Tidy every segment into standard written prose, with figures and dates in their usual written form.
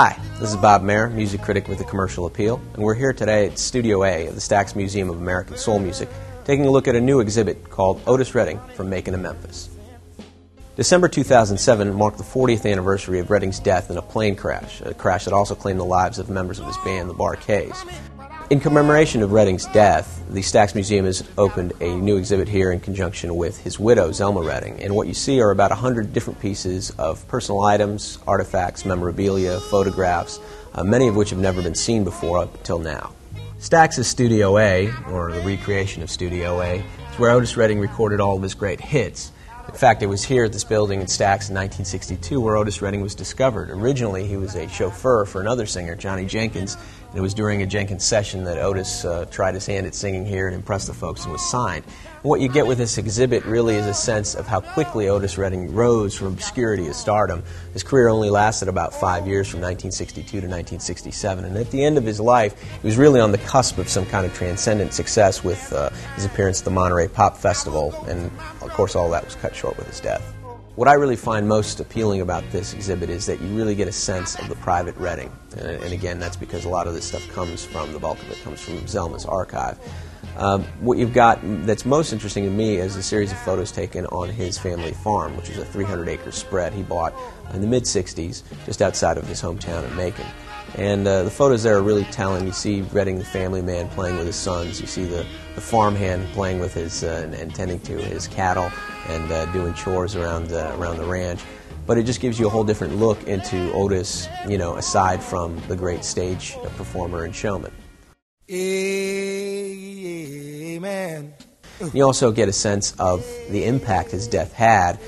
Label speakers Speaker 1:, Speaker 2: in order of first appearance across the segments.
Speaker 1: Hi, this is Bob Mayer, music critic with a commercial appeal, and we're here today at Studio A of the Stax Museum of American Soul Music, taking a look at a new exhibit called Otis Redding from Macon to Memphis. December 2007 marked the 40th anniversary of Redding's death in a plane crash, a crash that also claimed the lives of members of his band, the Bar-Kays. In commemoration of Redding's death, the Stax Museum has opened a new exhibit here in conjunction with his widow, Zelma Redding, and what you see are about 100 different pieces of personal items, artifacts, memorabilia, photographs, many of which have never been seen before up until now. Stax's Studio A, or the recreation of Studio A, is where Otis Redding recorded all of his great hits. In fact, it was here at this building in Stax in 1962 where Otis Redding was discovered. Originally, he was a chauffeur for another singer, Johnny Jenkins, and it was during a Jenkins session that Otis tried his hand at singing here and impressed the folks and was signed. And what you get with this exhibit really is a sense of how quickly Otis Redding rose from obscurity to stardom. His career only lasted about 5 years, from 1962 to 1967, and at the end of his life, he was really on the cusp of some kind of transcendent success with his appearance at the Monterey Pop Festival, and of course all that was cut short with his death. What I really find most appealing about this exhibit is that you really get a sense of the private Redding, and again, that's because a lot of this stuff comes from, the bulk of it comes from Zelma's archive. What you've got that's most interesting to me is a series of photos taken on his family farm, which is a 300-acre spread he bought in the mid-'60s just outside of his hometown in Macon. And the photos there are really telling. You see Redding, the family man, playing with his sons. You see the farmhand playing with his and tending to his cattle and doing chores around the ranch. But it just gives you a whole different look into Otis, aside from the great stage performer and showman.
Speaker 2: Amen.
Speaker 1: You also get a sense of the impact his death had.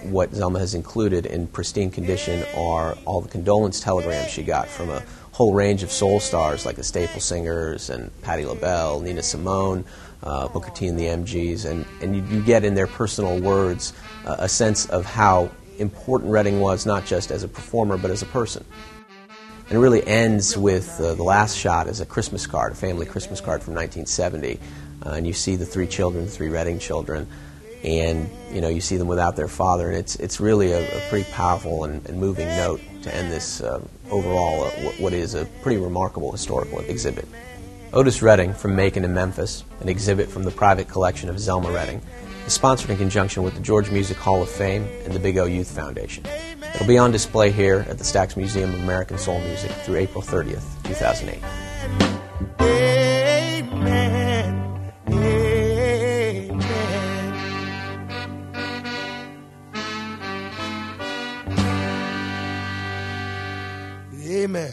Speaker 1: What Zelma has included in pristine condition are all the condolence telegrams she got from a whole range of soul stars like the Staple Singers and Patti LaBelle, Nina Simone, Booker T and the MGs, and you get in their personal words a sense of how important Redding was, not just as a performer but as a person. And it really ends with the last shot as a Christmas card, a family Christmas card from 1970. And you see the three children, the three Redding children, and you see them without their father. And it's really a pretty powerful and moving note to end this overall what is a pretty remarkable historical exhibit. Otis Redding from Macon to Memphis, an exhibit from the private collection of Zelma Redding, is sponsored in conjunction with the Georgia Music Hall of Fame and the Big O Youth Foundation. It'll be on display here at the Stax Museum of American Soul Music through April 30th, 2008.
Speaker 2: Amen. Amen. Amen.